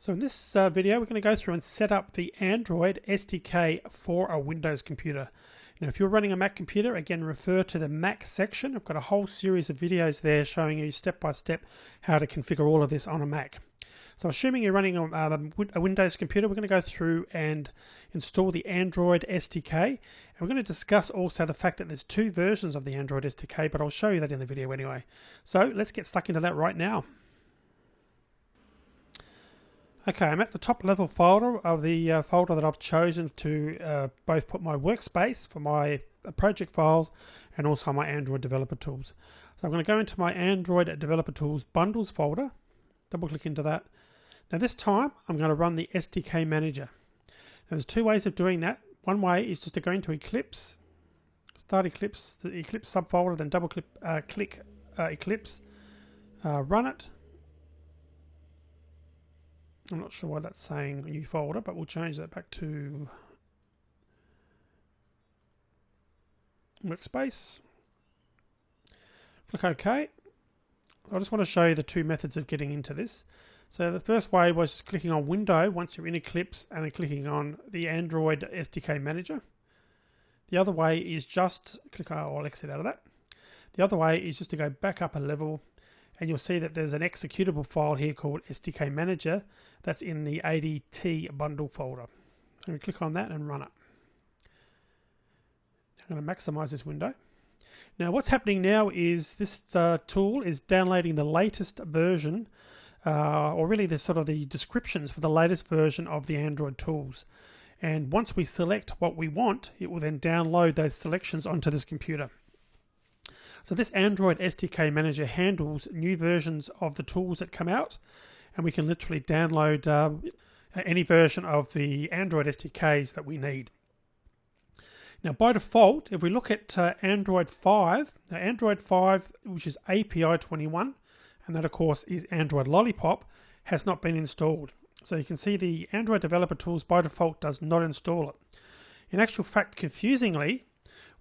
So in this video, we're going to go through and set up the Android SDK for a Windows computer. If you're running a Mac computer, again, refer to the Mac section. I've got a whole series of videos there showing you step by step how to configure all of this on a Mac. So assuming you're running a Windows computer, we're going to go through and install the Android SDK. And we're going to discuss also the fact that there's two versions of the Android SDK, but I'll show you that in the video anyway. So let's get stuck into that right now. Okay, I'm at the top level folder of the folder that I've chosen to both put my workspace for my project files and also my Android developer tools. So I'm going to go into my Android developer tools bundles folder, double click into that. Now this time I'm going to run the SDK manager. Now there's two ways of doing that. One way is just to go into Eclipse, start Eclipse, the Eclipse subfolder, then double click Eclipse, run it. I'm not sure why that's saying new folder, but we'll change that back to workspace. Click OK. I just want to show you the two methods of getting into this. So the first way was just clicking on Window once you're in Eclipse and then clicking on the Android SDK Manager. The other way is just I'll exit out of that. The other way is just to go back up a level, and you'll see that there's an executable file here called SDK Manager that's in the ADT bundle folder. I'm going to click on that and run it. I'm going to maximize this window. Now what's happening now is this tool is downloading the latest version, or really the sort of the descriptions for the latest version of the Android tools. And once we select what we want, it will then download those selections onto this computer. So this Android SDK Manager handles new versions of the tools that come out, and we can literally download any version of the Android SDKs that we need. Now by default, if we look at Android 5, now Android 5, which is API 21, and that of course is Android Lollipop, has not been installed. So you can see the Android Developer Tools by default does not install it. In actual fact, confusingly,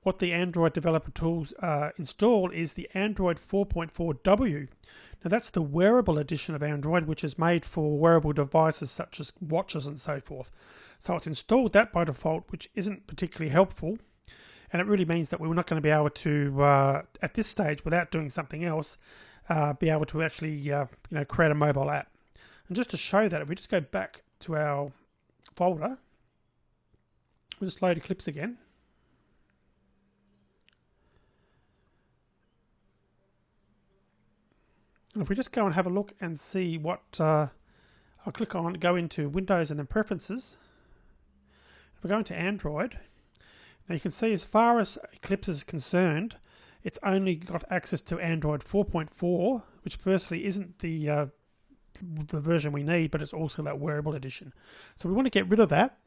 what the Android Developer Tools install is the Android 4.4W. Now that's the wearable edition of Android, which is made for wearable devices such as watches and so forth. So it's installed that by default, which isn't particularly helpful. And it really means that we're not going to be able to, at this stage, without doing something else, be able to actually create a mobile app. And just to show that, if we just go back to our folder, we'll just load Eclipse again. And if we just go and have a look and see what, I'll click on, go into Windows and then Preferences. If we go into Android, now you can see as far as Eclipse is concerned, it's only got access to Android 4.4, which firstly isn't the version we need, but it's also that wearable edition. So we want to get rid of that.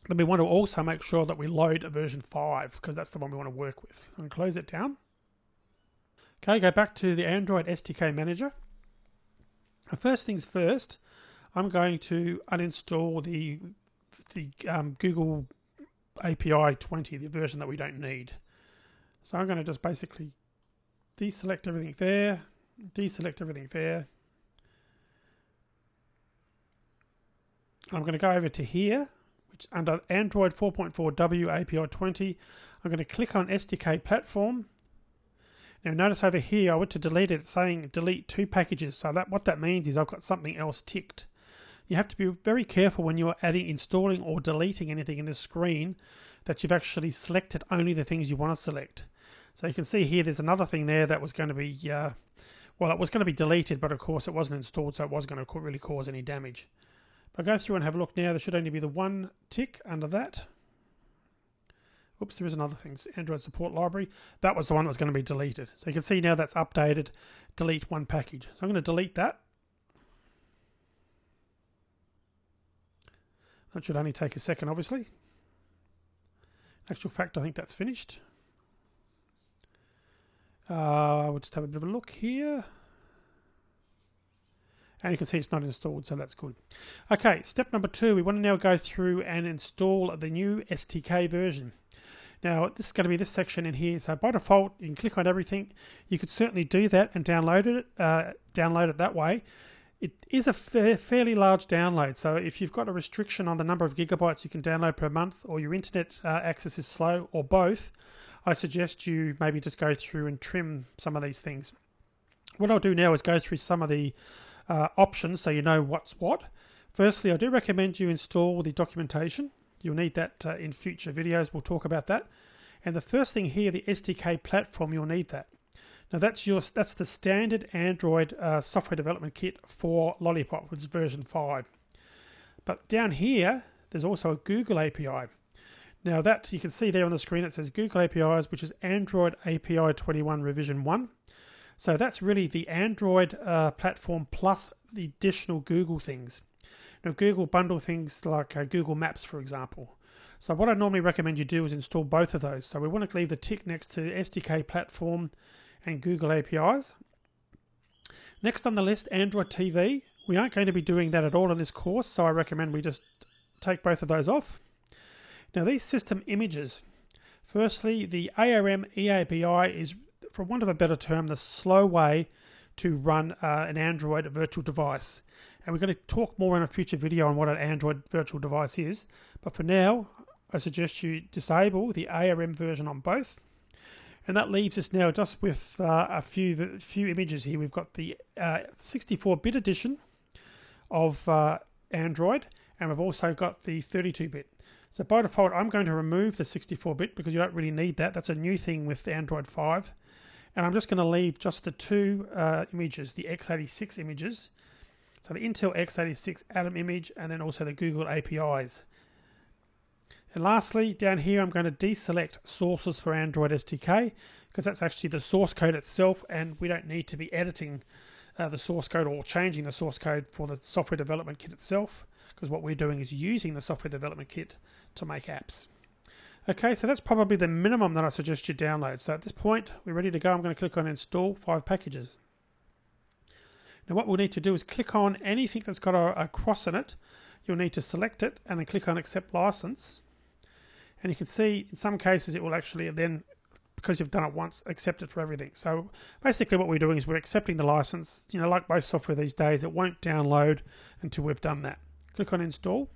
Then we want to also make sure that we load a version 5, because that's the one we want to work with. So I'm going to close it down. Okay, go back to the Android SDK Manager. First things first, I'm going to uninstall the Google API 20, the version that we don't need. So I'm going to just basically deselect everything there, deselect everything there. I'm going to go over to here, which under Android 4.4W API 20, I'm going to click on SDK Platform. Now notice over here I went to delete it, it's saying delete 2 packages. So what that means is I've got something else ticked. You have to be very careful when you're installing or deleting anything in this screen that you've actually selected only the things you want to select. So you can see here there's another thing there that was going to be, it was going to be deleted, but of course it wasn't installed, so it wasn't going to really cause any damage. But I'll go through and have a look now. There should only be the one tick under that. Oops, there is another thing, Android Support Library. That was the one that was going to be deleted. So you can see now that's updated, delete 1 package. So I'm going to delete that. That should only take a second, obviously. In actual fact, I think that's finished. We'll just have a bit of a look here. And you can see it's not installed, so that's good. Okay, step number 2, we want to now go through and install the new SDK version. Now, this is going to be this section in here. So by default, you can click on everything. You could certainly do that and download it that way. It is a fairly large download, so if you've got a restriction on the number of gigabytes you can download per month, or your internet access is slow, or both, I suggest you maybe just go through and trim some of these things. What I'll do now is go through some of the options so you know what's what. Firstly, I do recommend you install the documentation. You'll need that in future videos. We'll talk about that. And the first thing here, the SDK platform, you'll need that. Now that's the standard Android software development kit for Lollipop, which is version 5. But down here, there's also a Google API. Now that you can see there on the screen, it says Google APIs, which is Android API 21 revision 1. So that's really the Android platform plus the additional Google things. Now Google bundle things like Google Maps, for example. So what I normally recommend you do is install both of those. So we want to leave the tick next to SDK platform and Google APIs. Next on the list, Android TV. We aren't going to be doing that at all in this course, so I recommend we just take both of those off. Now these system images. Firstly, the ARM EABI is, for want of a better term, the slow way to run an Android virtual device. And we're going to talk more in a future video on what an Android virtual device is. But for now, I suggest you disable the ARM version on both. And that leaves us now just with a few images here. We've got the 64-bit edition of Android, and we've also got the 32-bit. So by default, I'm going to remove the 64-bit because you don't really need that. That's a new thing with Android 5. And I'm just going to leave just the two images, the x86 images. So the Intel x86 Atom image, and then also the Google APIs. And lastly, down here, I'm going to deselect sources for Android SDK because that's actually the source code itself, and we don't need to be editing the source code or changing the source code for the software development kit itself, because what we're doing is using the software development kit to make apps. Okay, so that's probably the minimum that I suggest you download. So at this point, we're ready to go. I'm going to click on Install 5 packages. Now what we'll need to do is click on anything that's got a cross in it. You'll need to select it and then click on Accept License. And you can see in some cases it will actually then, because you've done it once, accept it for everything. So basically what we're doing is we're accepting the license. You know, like most software these days, it won't download until we've done that. Click on Install.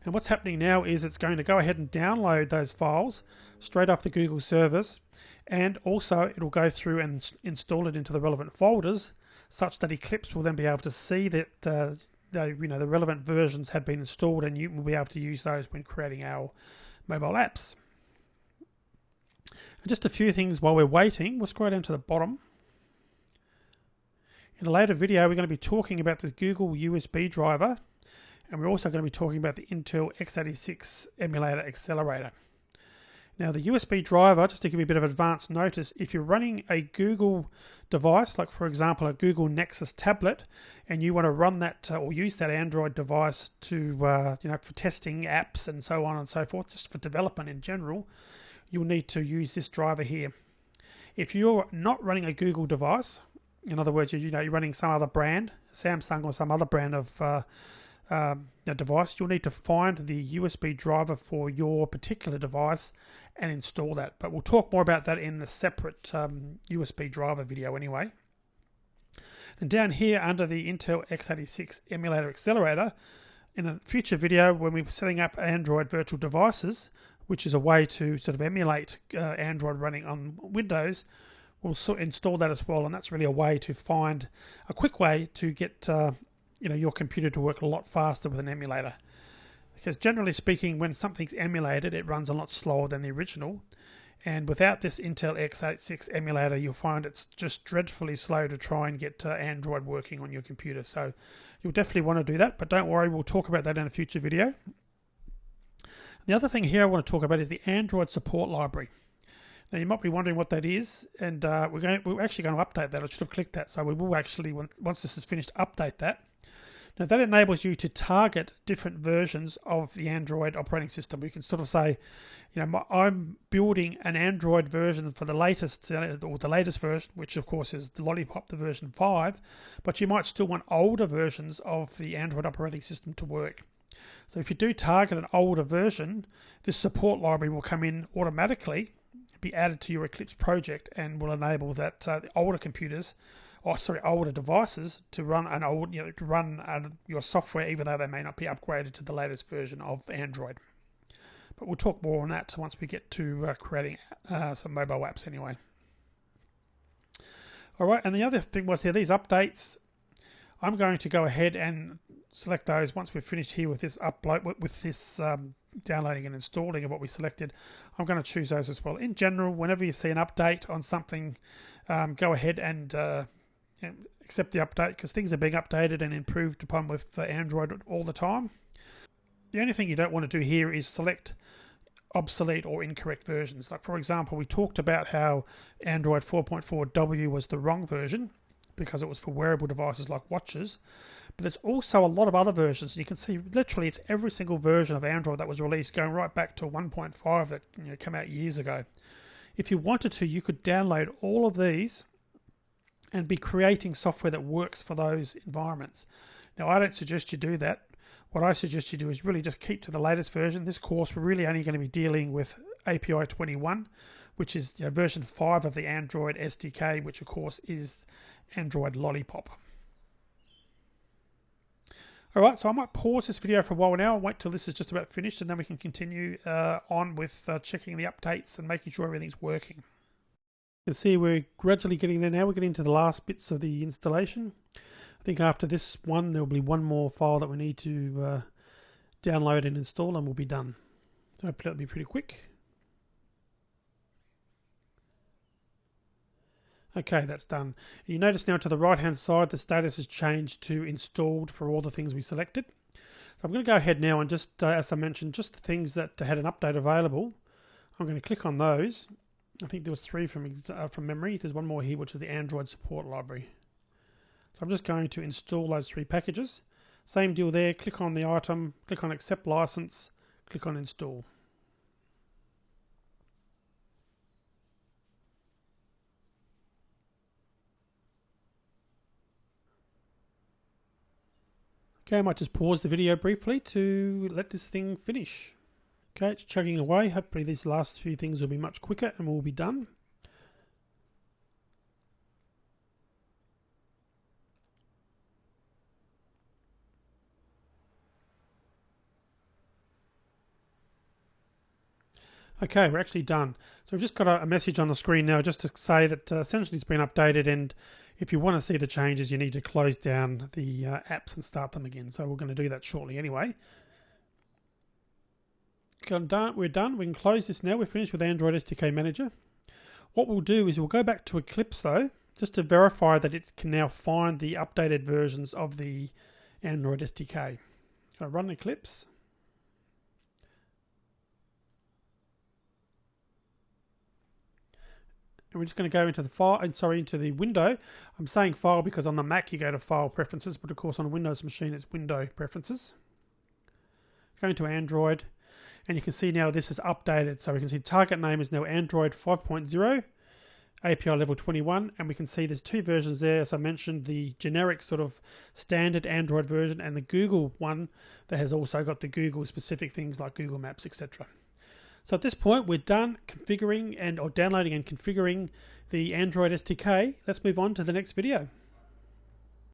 And what's happening now is it's going to go ahead and download those files straight off the Google servers, and also it'll go through and install it into the relevant folders, such that Eclipse will then be able to see that the relevant versions have been installed, and you will be able to use those when creating our mobile apps. And just a few things while we're waiting. We'll scroll down to the bottom. In a later video, we're going to be talking about the Google USB driver, and we're also going to be talking about the Intel x86 emulator accelerator. Now the USB driver, just to give you a bit of advance notice, if you're running a Google device, like for example a Google Nexus tablet, and you want to run that or use that Android device to for testing apps and so on and so forth, just for development in general, you'll need to use this driver here. If you're not running a Google device, in other words, you're running some other brand, Samsung or some other brand of device, you'll need to find the USB driver for your particular device and install that. But we'll talk more about that in the separate USB driver video anyway. And down here under the Intel x86 emulator accelerator, in a future video when we're setting up Android virtual devices, which is a way to sort of emulate Android running on Windows, we'll install that as well. And that's really a way to find a quick way to get your computer to work a lot faster with an emulator. Because generally speaking, when something's emulated, it runs a lot slower than the original. And without this Intel x86 emulator, you'll find it's just dreadfully slow to try and get Android working on your computer. So you'll definitely want to do that, but don't worry, we'll talk about that in a future video. The other thing here I want to talk about is the Android support library. Now you might be wondering what that is, and we're actually going to update that. I should have clicked that. So we will actually, once this is finished, update that. Now that enables you to target different versions of the Android operating system. You can sort of say, I'm building an Android version for the latest, or the latest version, which of course is the Lollipop, the version 5, but you might still want older versions of the Android operating system to work. So if you do target an older version, this support library will come in automatically, be added to your Eclipse project, and will enable that the older computers older devices to run your software, even though they may not be upgraded to the latest version of Android. But we'll talk more on that once we get to creating some mobile apps anyway. Alright, and the other thing was here, these updates, I'm going to go ahead and select those once we've finished here with this upload, with this downloading and installing of what we selected. I'm going to choose those as well. In general, whenever you see an update on something, go ahead and accept the update, because things are being updated and improved upon with Android all the time. The only thing you don't want to do here is select obsolete or incorrect versions. Like, for example, we talked about how Android 4.4W was the wrong version because it was for wearable devices like watches, but there's also a lot of other versions. You can see literally it's every single version of Android that was released, going right back to 1.5 that came out years ago. If you wanted to, you could download all of these and be creating software that works for those environments. Now, I don't suggest you do that. What I suggest you do is really just keep to the latest version. This course, we're really only going to be dealing with API 21, which is version 5 of the Android SDK, which of course is Android Lollipop. Alright, so I might pause this video for a while now and wait till this is just about finished, and then we can continue on with checking the updates and making sure everything's working. You can see we're gradually getting there now. We're getting to the last bits of the installation. I think after this one, there will be one more file that we need to download and install, and we'll be done. So hopefully that'll be pretty quick. Okay, that's done. You notice now to the right hand side, the status has changed to installed for all the things we selected. So I'm going to go ahead now and just, as I mentioned, just the things that had an update available. I'm going to click on those. I think there was 3 from memory. There's one more here, which is the Android support library. So I'm just going to install those 3 packages. Same deal there, click on the item, click on accept license, click on install. Okay, I might just pause the video briefly to let this thing finish. Okay, it's chugging away. Hopefully these last few things will be much quicker and we'll be done. Okay, we're actually done. So we've just got a message on the screen now just to say that essentially it's been updated, and if you want to see the changes, you need to close down the apps and start them again. So we're going to do that shortly anyway. We're done. We can close this now. We're finished with Android SDK Manager. What we'll do is we'll go back to Eclipse though, just to verify that it can now find the updated versions of the Android SDK. So run Eclipse. And we're just going to go into the file, into the window. I'm saying file because on the Mac you go to File Preferences, but of course on a Windows machine it's Window Preferences. Go into Android, and you can see now this is updated. So we can see target name is now Android 5.0, API level 21, and we can see there's 2 versions there. As I mentioned, the generic sort of standard Android version and the Google one that has also got the Google specific things like Google Maps, etc. So at this point, we're done configuring or downloading and configuring the Android SDK. Let's move on to the next video.